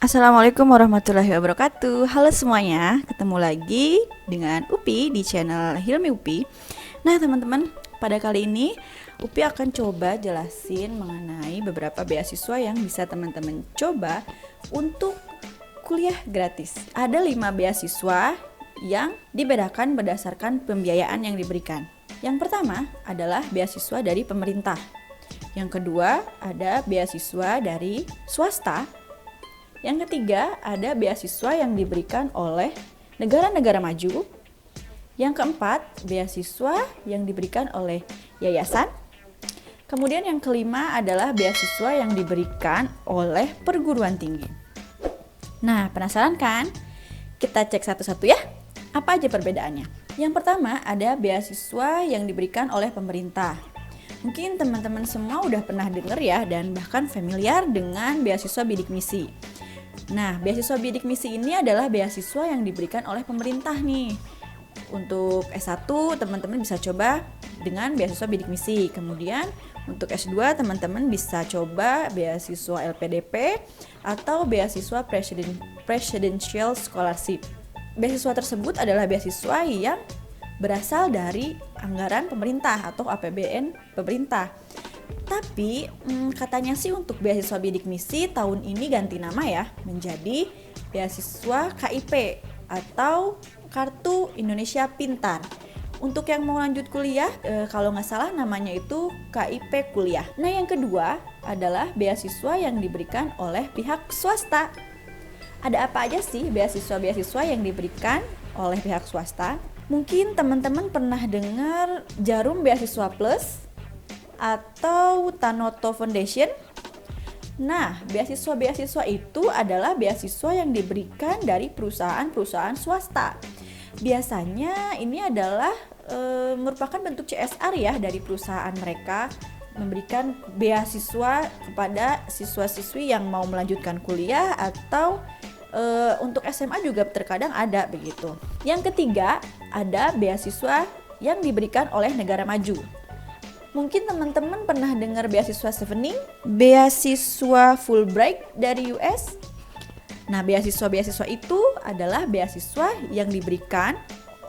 Assalamualaikum warahmatullahi wabarakatuh. Halo semuanya, ketemu lagi dengan Upi di channel Hilmi Upi. Nah teman-teman, pada kali ini Upi akan coba jelasin mengenai beberapa beasiswa yang bisa teman-teman coba untuk kuliah gratis. Ada 5 beasiswa yang dibedakan berdasarkan pembiayaan yang diberikan. Yang pertama adalah beasiswa dari pemerintah. Yang kedua ada beasiswa dari swasta. Yang ketiga, ada beasiswa yang diberikan oleh negara-negara maju. Yang keempat, beasiswa yang diberikan oleh yayasan. Kemudian yang kelima adalah beasiswa yang diberikan oleh perguruan tinggi. Nah, penasaran kan? Kita cek satu-satu ya. Apa aja perbedaannya? Yang pertama, ada beasiswa yang diberikan oleh pemerintah. Mungkin teman-teman semua udah pernah dengar ya dan bahkan familiar dengan beasiswa bidik misi. Nah, beasiswa bidik misi ini adalah beasiswa yang diberikan oleh pemerintah nih. Untuk S1 teman-teman bisa coba dengan beasiswa bidik misi. Kemudian untuk S2 teman-teman bisa coba beasiswa LPDP atau beasiswa Presidential Scholarship. Beasiswa tersebut adalah beasiswa yang berasal dari anggaran pemerintah atau APBN pemerintah. Tapi katanya sih untuk beasiswa bidik misi tahun ini ganti nama ya menjadi beasiswa KIP atau Kartu Indonesia Pintar. Untuk yang mau lanjut kuliah, kalau nggak salah namanya itu KIP Kuliah. Nah yang kedua adalah beasiswa yang diberikan oleh pihak swasta. Ada apa aja sih beasiswa-beasiswa yang diberikan oleh pihak swasta? Mungkin teman-teman pernah dengar Jarum Beasiswa Plus atau Tanoto Foundation. Nah, beasiswa-beasiswa itu adalah beasiswa yang diberikan dari perusahaan-perusahaan swasta. Biasanya ini adalah merupakan bentuk CSR ya dari perusahaan mereka memberikan beasiswa kepada siswa-siswi yang mau melanjutkan kuliah atau untuk SMA juga terkadang ada begitu. Yang ketiga, ada beasiswa yang diberikan oleh negara maju. Mungkin teman-teman pernah dengar beasiswa Chevening, beasiswa Fulbright dari US. Nah, beasiswa-beasiswa itu adalah beasiswa yang diberikan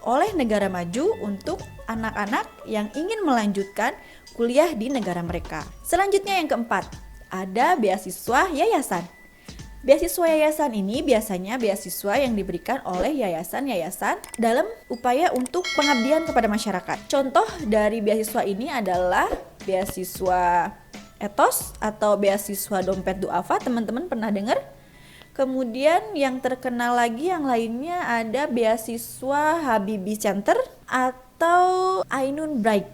oleh negara maju untuk anak-anak yang ingin melanjutkan kuliah di negara mereka. Selanjutnya yang keempat, ada beasiswa yayasan. Beasiswa yayasan ini biasanya beasiswa yang diberikan oleh yayasan-yayasan dalam upaya untuk pengabdian kepada masyarakat. Contoh dari beasiswa ini adalah beasiswa Ethos atau beasiswa Dompet Duafa, teman-teman pernah dengar? Kemudian yang terkenal lagi yang lainnya ada beasiswa Habibie Center atau Ainun Bright.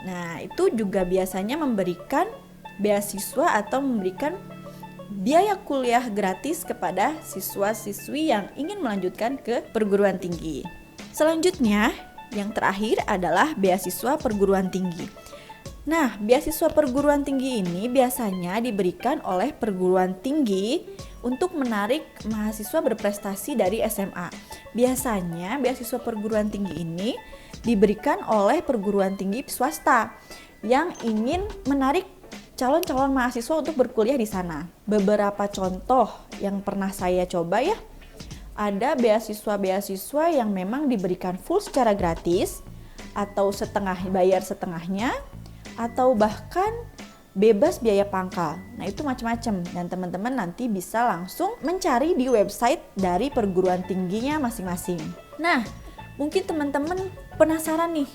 Nah, itu juga biasanya memberikan beasiswa atau memberikan biaya kuliah gratis kepada siswa-siswi yang ingin melanjutkan ke perguruan tinggi. Selanjutnya, yang terakhir adalah beasiswa perguruan tinggi. Nah, beasiswa perguruan tinggi ini biasanya diberikan oleh perguruan tinggi untuk menarik mahasiswa berprestasi dari SMA. Biasanya beasiswa perguruan tinggi ini diberikan oleh perguruan tinggi swasta yang ingin menarik calon-calon mahasiswa untuk berkuliah di sana. Beberapa contoh yang pernah saya coba ya, ada beasiswa-beasiswa yang memang diberikan full secara gratis, atau setengah bayar setengahnya, atau bahkan bebas biaya pangkal. Nah itu macam-macam dan teman-teman nanti bisa langsung mencari di website dari perguruan tingginya masing-masing. Nah mungkin teman-teman penasaran nih,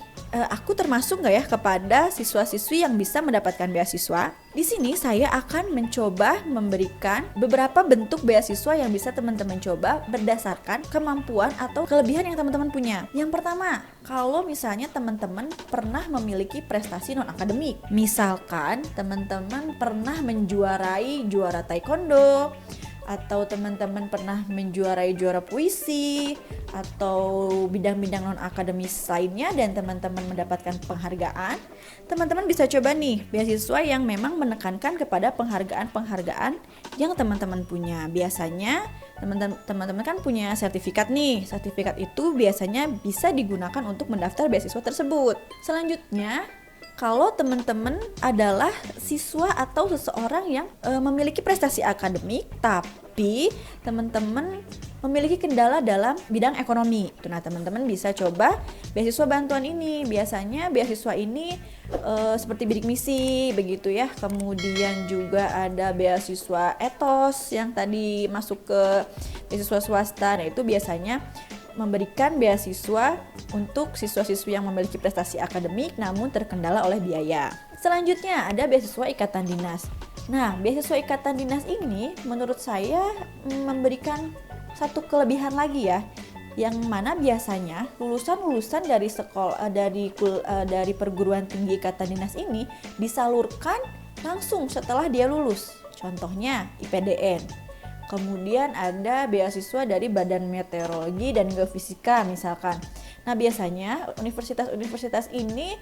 aku termasuk nggak ya kepada siswa-siswi yang bisa mendapatkan beasiswa? Di sini saya akan mencoba memberikan beberapa bentuk beasiswa yang bisa teman-teman coba berdasarkan kemampuan atau kelebihan yang teman-teman punya. Yang pertama, kalau misalnya teman-teman pernah memiliki prestasi non-akademik, misalkan teman-teman pernah menjuarai juara taekwondo, atau teman-teman pernah menjuarai juara puisi atau bidang-bidang non-akademis lainnya dan teman-teman mendapatkan penghargaan, teman-teman bisa coba nih beasiswa yang memang menekankan kepada penghargaan-penghargaan yang teman-teman punya. Biasanya teman-teman kan punya sertifikat nih. Sertifikat itu biasanya bisa digunakan untuk mendaftar beasiswa tersebut. Selanjutnya kalau teman-teman adalah siswa atau seseorang yang memiliki prestasi akademik, tapi teman-teman memiliki kendala dalam bidang ekonomi. Nah, teman-teman bisa coba beasiswa bantuan ini. Biasanya beasiswa ini seperti bidik misi begitu ya. Kemudian juga ada beasiswa etos yang tadi masuk ke beasiswa swasta. Nah, itu biasanya memberikan beasiswa untuk siswa-siswi yang memiliki prestasi akademik namun terkendala oleh biaya. Selanjutnya ada beasiswa ikatan dinas. Nah, beasiswa ikatan dinas ini menurut saya memberikan satu kelebihan lagi ya, yang mana biasanya lulusan-lulusan dari sekolah dari perguruan tinggi ikatan dinas ini disalurkan langsung setelah dia lulus. Contohnya IPDN. Kemudian ada beasiswa dari Badan Meteorologi dan Geofisika misalkan. Nah, biasanya universitas-universitas ini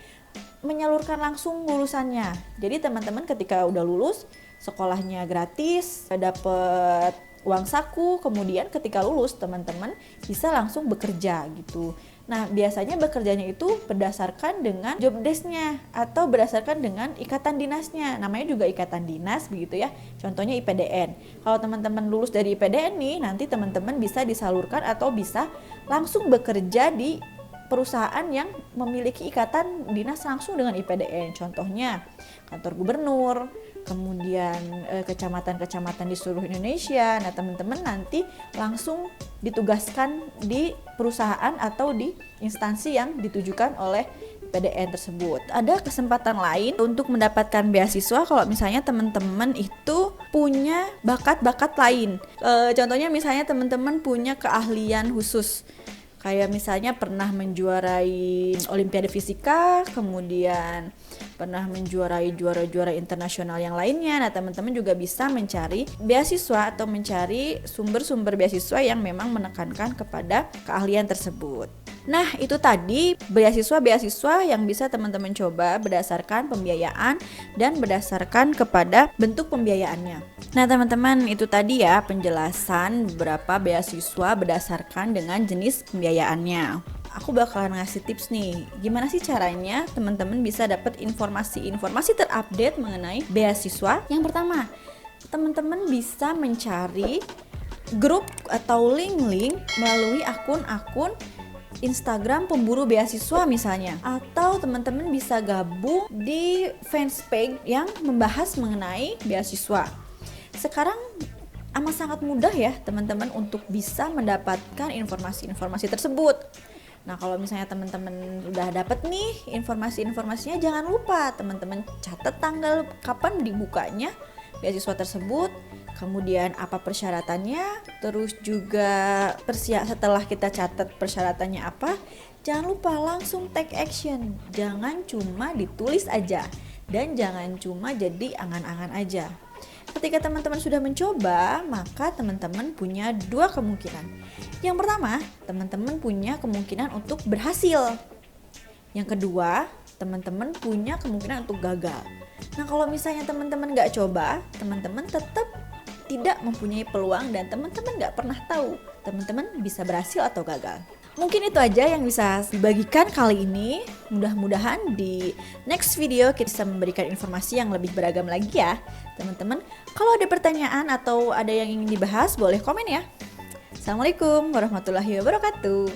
menyalurkan langsung lulusannya. Jadi teman-teman ketika udah lulus, sekolahnya gratis, dapat uang saku, kemudian ketika lulus teman-teman bisa langsung bekerja gitu. Nah, biasanya bekerjanya itu berdasarkan dengan job desk-nya atau berdasarkan dengan ikatan dinasnya. Namanya juga ikatan dinas begitu ya. Contohnya IPDN. Kalau teman-teman lulus dari IPDN nih, nanti teman-teman bisa disalurkan atau bisa langsung bekerja di perusahaan yang memiliki ikatan dinas langsung dengan IPDN. Contohnya kantor gubernur, kemudian kecamatan-kecamatan di seluruh Indonesia. Nah, teman-teman nanti langsung ditugaskan di perusahaan atau di instansi yang ditujukan oleh IPDN tersebut. Ada kesempatan lain untuk mendapatkan beasiswa kalau misalnya teman-teman itu punya bakat-bakat lain. Contohnya misalnya teman-teman punya keahlian khusus. Kayak misalnya pernah menjuarai Olimpiade Fisika, kemudian pernah menjuarai juara-juara internasional yang lainnya. Nah, teman-teman juga bisa mencari beasiswa atau mencari sumber-sumber beasiswa yang memang menekankan kepada keahlian tersebut. Nah, itu tadi beasiswa-beasiswa yang bisa teman-teman coba berdasarkan pembiayaan dan berdasarkan kepada bentuk pembiayaannya. Nah, teman-teman, itu tadi ya penjelasan beberapa beasiswa berdasarkan dengan jenis pembiayaannya. Aku bakalan ngasih tips nih, gimana sih caranya teman-teman bisa dapat informasi terupdate mengenai beasiswa. Yang pertama, teman-teman bisa mencari grup atau link-link melalui akun-akun Instagram pemburu beasiswa misalnya, atau teman-teman bisa gabung di fanspage yang membahas mengenai beasiswa. Sekarang amat sangat mudah ya teman-teman untuk bisa mendapatkan informasi-informasi tersebut. Nah, kalau misalnya teman-teman udah dapat nih informasi-informasinya, jangan lupa teman-teman catat tanggal kapan dibukanya beasiswa tersebut, kemudian apa persyaratannya, terus juga setelah kita catat persyaratannya apa, jangan lupa langsung take action. Jangan cuma ditulis aja dan jangan cuma jadi angan-angan aja. Ketika teman-teman sudah mencoba, maka teman-teman punya dua kemungkinan. Yang pertama, teman-teman punya kemungkinan untuk berhasil. Yang kedua, teman-teman punya kemungkinan untuk gagal. Nah, kalau misalnya teman-teman gak coba, teman-teman tetap tidak mempunyai peluang dan teman-teman gak pernah tahu teman-teman bisa berhasil atau gagal. Mungkin itu aja yang bisa dibagikan kali ini. Mudah-mudahan di next video kita bisa memberikan informasi yang lebih beragam lagi ya teman-teman. Kalau ada pertanyaan atau ada yang ingin dibahas, boleh komen ya. Assalamualaikum warahmatullahi wabarakatuh.